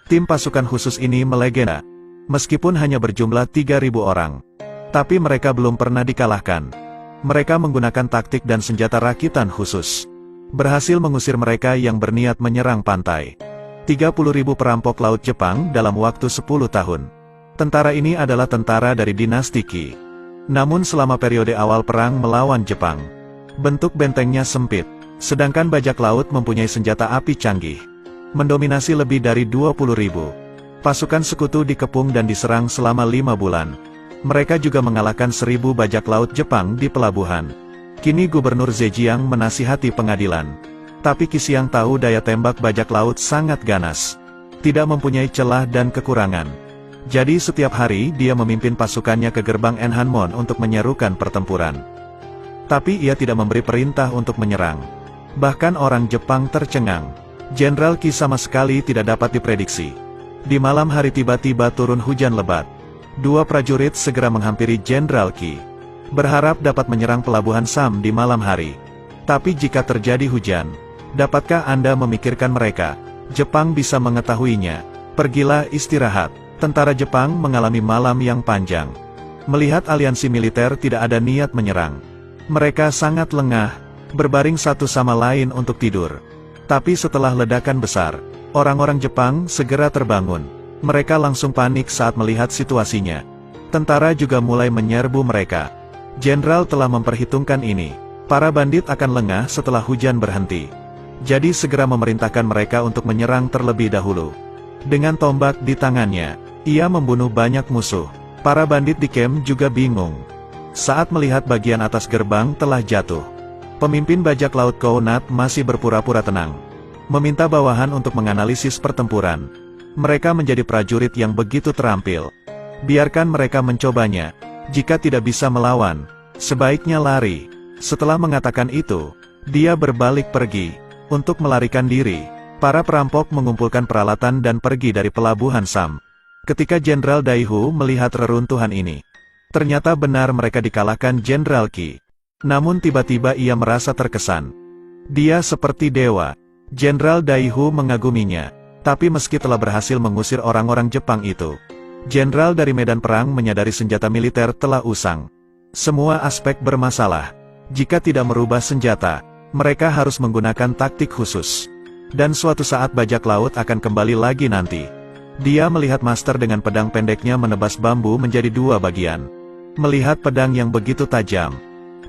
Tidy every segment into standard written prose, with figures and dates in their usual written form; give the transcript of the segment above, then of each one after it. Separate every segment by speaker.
Speaker 1: Tim pasukan khusus ini melegenda. Meskipun hanya berjumlah 3.000 orang, tapi mereka belum pernah dikalahkan. Mereka menggunakan taktik dan senjata rakitan khusus, berhasil mengusir mereka yang berniat menyerang pantai. 30.000 perampok laut Jepang dalam waktu 10 tahun. Tentara ini adalah tentara dari dinasti Qi. Namun selama periode awal perang melawan Jepang, bentuk bentengnya sempit, sedangkan bajak laut mempunyai senjata api canggih, mendominasi lebih dari 20.000. Pasukan sekutu dikepung dan diserang selama 5 bulan. Mereka juga mengalahkan 1.000 bajak laut Jepang di pelabuhan. Kini Gubernur Zhejiang menasihati pengadilan. Tapi Qi tahu daya tembak bajak laut sangat ganas, tidak mempunyai celah dan kekurangan. Jadi setiap hari dia memimpin pasukannya ke gerbang Enhanmon untuk menyerukan pertempuran. Tapi ia tidak memberi perintah untuk menyerang. Bahkan orang Jepang tercengang. Jenderal Qi sama sekali tidak dapat diprediksi. Di malam hari tiba-tiba turun hujan lebat. 2 prajurit segera menghampiri Jenderal Qi, berharap dapat menyerang pelabuhan Sam di malam hari. Tapi jika terjadi hujan, dapatkah Anda memikirkan mereka? Jepang bisa mengetahuinya. Pergilah istirahat. Tentara Jepang mengalami malam yang panjang. Melihat aliansi militer tidak ada niat menyerang, mereka sangat lengah, berbaring satu sama lain untuk tidur. Tapi setelah ledakan besar, orang-orang Jepang segera terbangun. Mereka langsung panik saat melihat situasinya. Tentara juga mulai menyerbu mereka. Jenderal telah memperhitungkan ini. Para bandit akan lengah setelah hujan berhenti. Jadi segera memerintahkan mereka untuk menyerang terlebih dahulu. Dengan tombak di tangannya, ia membunuh banyak musuh. Para bandit di camp juga bingung saat melihat bagian atas gerbang telah jatuh. Pemimpin bajak laut Kounat masih berpura-pura tenang, meminta bawahan untuk menganalisis pertempuran. Mereka menjadi prajurit yang begitu terampil. Biarkan mereka mencobanya. Jika tidak bisa melawan, sebaiknya lari. Setelah mengatakan itu, dia berbalik pergi untuk melarikan diri. Para perampok mengumpulkan peralatan dan pergi dari pelabuhan Sam. Ketika Jenderal Daihu melihat reruntuhan ini, ternyata benar mereka dikalahkan Jenderal Qi. Namun tiba-tiba ia merasa terkesan. Dia seperti dewa. Jenderal Daihu mengaguminya. Tapi meski telah berhasil mengusir orang-orang Jepang itu, jenderal dari medan perang menyadari senjata militer telah usang. Semua aspek bermasalah. Jika tidak merubah senjata, mereka harus menggunakan taktik khusus. Dan suatu saat bajak laut akan kembali lagi nanti. Dia melihat master dengan pedang pendeknya menebas bambu menjadi 2 bagian. Melihat pedang yang begitu tajam,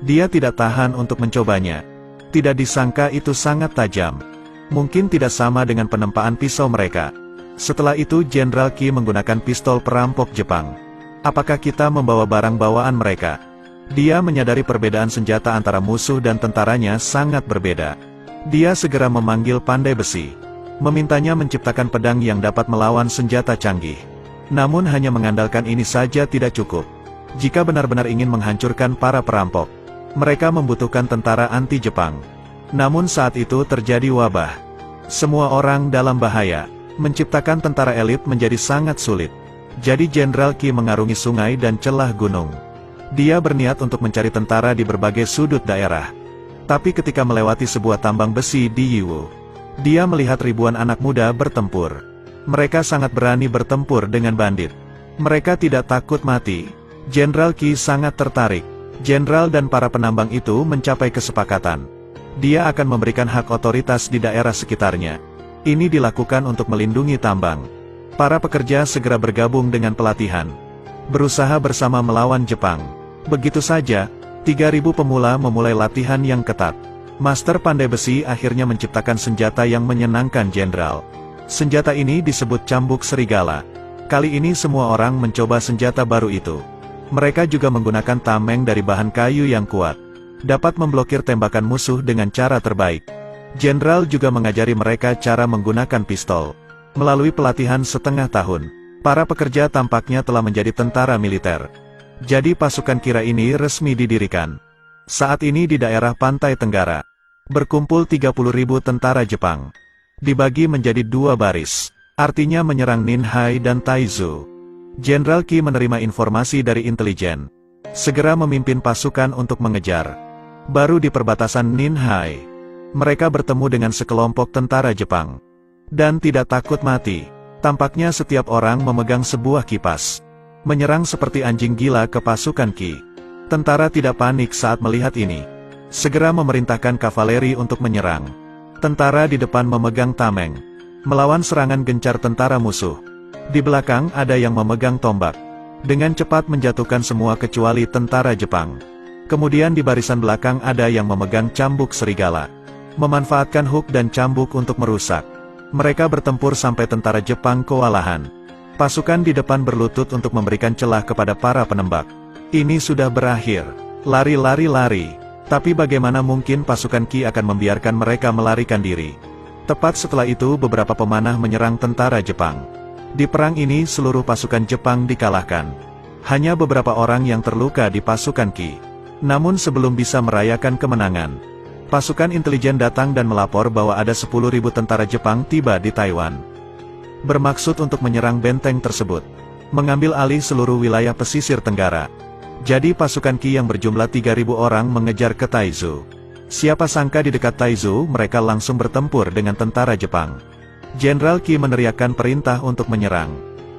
Speaker 1: dia tidak tahan untuk mencobanya. Tidak disangka itu sangat tajam. Mungkin tidak sama dengan penempaan pisau mereka. Setelah itu Jenderal Qi menggunakan pistol perampok Jepang. Apakah kita membawa barang bawaan mereka? Dia menyadari perbedaan senjata antara musuh dan tentaranya sangat berbeda. Dia segera memanggil pandai besi, memintanya menciptakan pedang yang dapat melawan senjata canggih. Namun hanya mengandalkan ini saja tidak cukup. Jika benar-benar ingin menghancurkan para perampok, mereka membutuhkan tentara anti-Jepang. Namun saat itu terjadi wabah. Semua orang dalam bahaya. Menciptakan tentara elit menjadi sangat sulit. Jadi Jenderal Qi mengarungi sungai dan celah gunung. Dia berniat untuk mencari tentara di berbagai sudut daerah. Tapi ketika melewati sebuah tambang besi di Yiwu, dia melihat ribuan anak muda bertempur. Mereka sangat berani bertempur dengan bandit. Mereka tidak takut mati. Jenderal Qi sangat tertarik. Jenderal dan para penambang itu mencapai kesepakatan. Dia akan memberikan hak otoritas di daerah sekitarnya. Ini dilakukan untuk melindungi tambang. Para pekerja segera bergabung dengan pelatihan, berusaha bersama melawan Jepang. Begitu saja, 3.000 pemula memulai latihan yang ketat. Master pandai besi akhirnya menciptakan senjata yang menyenangkan jenderal. Senjata ini disebut cambuk serigala. Kali ini semua orang mencoba senjata baru itu. Mereka juga menggunakan tameng dari bahan kayu yang kuat, dapat memblokir tembakan musuh dengan cara terbaik. Jenderal juga mengajari mereka cara menggunakan pistol. Melalui pelatihan setengah tahun, para pekerja tampaknya telah menjadi tentara militer. Jadi pasukan kira ini resmi didirikan. Saat ini di daerah pantai tenggara, berkumpul 30.000 tentara Jepang. Dibagi menjadi 2 baris, artinya menyerang Ninhai dan Taizu. Jenderal Qi menerima informasi dari intelijen, segera memimpin pasukan untuk mengejar. Baru di perbatasan Ninhai, mereka bertemu dengan sekelompok tentara Jepang. Dan tidak takut mati, Tampaknya setiap orang memegang sebuah kipas. Menyerang seperti anjing gila ke pasukan Qi. Tentara tidak panik saat melihat ini. Segera memerintahkan kavaleri untuk menyerang. Tentara di depan memegang tameng. Melawan serangan gencar tentara musuh. Di belakang ada yang memegang tombak. Dengan cepat menjatuhkan semua kecuali tentara Jepang. Kemudian di barisan belakang ada yang memegang cambuk serigala. Memanfaatkan hook dan cambuk untuk merusak. Mereka bertempur sampai tentara Jepang kewalahan. Pasukan di depan berlutut untuk memberikan celah kepada para penembak. Ini sudah berakhir. Lari. Tapi bagaimana mungkin pasukan Qi akan membiarkan mereka melarikan diri? Tepat setelah itu beberapa pemanah menyerang tentara Jepang. Di perang ini seluruh pasukan Jepang dikalahkan. Hanya beberapa orang yang terluka di pasukan Qi. Namun sebelum bisa merayakan kemenangan, pasukan intelijen datang dan melapor bahwa ada 10.000 tentara Jepang tiba di Taiwan. Bermaksud untuk menyerang benteng tersebut. Mengambil alih seluruh wilayah pesisir tenggara. Jadi pasukan Qi yang berjumlah 3.000 orang mengejar ke Taizu. Siapa sangka di dekat Taizu mereka langsung bertempur dengan tentara Jepang. Jenderal Qi meneriakkan perintah untuk menyerang.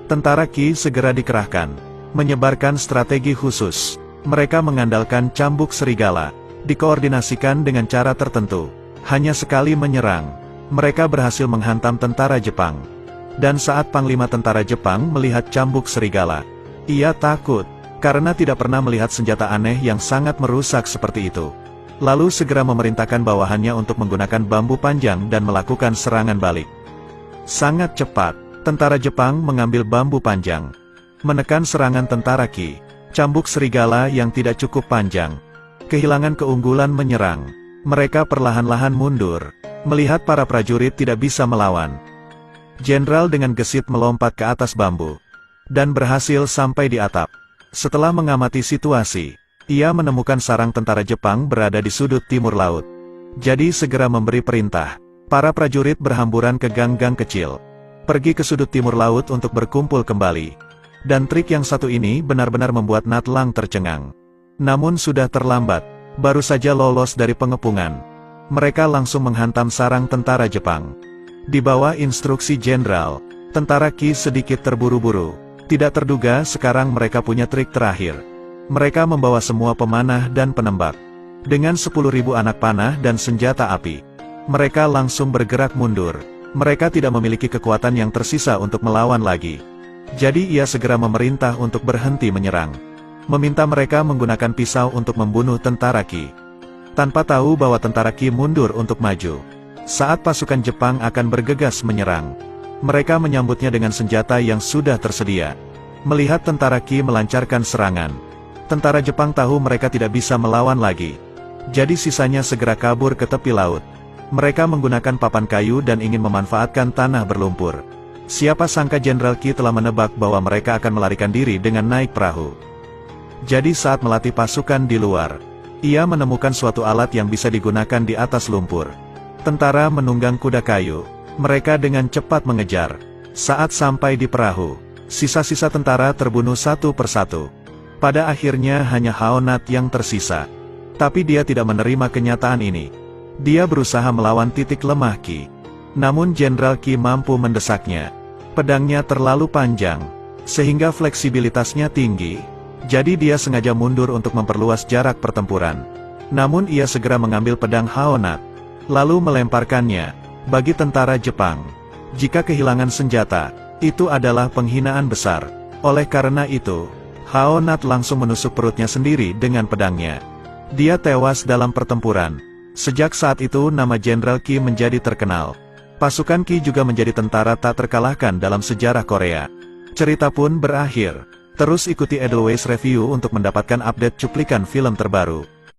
Speaker 1: Tentara Qi segera dikerahkan. Menyebarkan strategi khusus. Mereka mengandalkan cambuk serigala. Dikoordinasikan dengan cara tertentu. Hanya sekali menyerang, mereka berhasil menghantam tentara Jepang. Dan saat Panglima tentara Jepang melihat cambuk serigala, ia takut, karena tidak pernah melihat senjata aneh yang sangat merusak seperti itu. Lalu segera memerintahkan bawahannya untuk menggunakan bambu panjang dan melakukan serangan balik. Sangat cepat, tentara Jepang mengambil bambu panjang. Menekan serangan tentara Qi. Cambuk serigala yang tidak cukup panjang. Kehilangan keunggulan menyerang. Mereka perlahan-lahan mundur. Melihat para prajurit tidak bisa melawan. Jenderal dengan gesit melompat ke atas bambu. Dan berhasil sampai di atap. Setelah mengamati situasi, ia menemukan sarang tentara Jepang berada di sudut timur laut. Jadi segera memberi perintah. Para prajurit berhamburan ke gang-gang kecil. Pergi ke sudut timur laut untuk berkumpul kembali. Dan trik yang satu ini benar-benar membuat Natlang tercengang. Namun sudah terlambat, baru saja lolos dari pengepungan. Mereka langsung menghantam sarang tentara Jepang. Di bawah instruksi jenderal, tentara Qi sedikit terburu-buru. Tidak terduga sekarang mereka punya trik terakhir. Mereka membawa semua pemanah dan penembak. Dengan 10.000 anak panah dan senjata api. Mereka langsung bergerak mundur. Mereka tidak memiliki kekuatan yang tersisa untuk melawan lagi. Jadi ia segera memerintah untuk berhenti menyerang. Meminta mereka menggunakan pisau untuk membunuh tentara Qi. Tanpa tahu bahwa tentara Qi mundur untuk maju. Saat pasukan Jepang akan bergegas menyerang, mereka menyambutnya dengan senjata yang sudah tersedia. Melihat tentara Qi melancarkan serangan, tentara Jepang tahu mereka tidak bisa melawan lagi. Jadi sisanya segera kabur ke tepi laut. Mereka menggunakan papan kayu dan ingin memanfaatkan tanah berlumpur. Siapa sangka Jenderal Qi telah menebak bahwa mereka akan melarikan diri dengan naik perahu. Jadi saat melatih pasukan di luar, ia menemukan suatu alat yang bisa digunakan di atas lumpur. Tentara menunggang kuda kayu. Mereka dengan cepat mengejar. Saat sampai di perahu, sisa-sisa tentara terbunuh satu persatu. Pada akhirnya hanya Haonat yang tersisa. Tapi dia tidak menerima kenyataan ini. Dia berusaha melawan titik lemah Qi. Namun Jenderal Qi mampu mendesaknya. Pedangnya terlalu panjang, sehingga fleksibilitasnya tinggi. Jadi dia sengaja mundur untuk memperluas jarak pertempuran. Namun ia segera mengambil pedang Haonat, lalu melemparkannya bagi tentara Jepang. Jika kehilangan senjata, itu adalah penghinaan besar. Oleh karena itu, Haonat langsung menusuk perutnya sendiri dengan pedangnya. Dia tewas dalam pertempuran. Sejak saat itu nama Jenderal Qi menjadi terkenal. Pasukan Qi juga menjadi tentara tak terkalahkan dalam sejarah Korea. Cerita pun berakhir. Terus ikuti Edelweiss Review untuk mendapatkan update cuplikan film terbaru.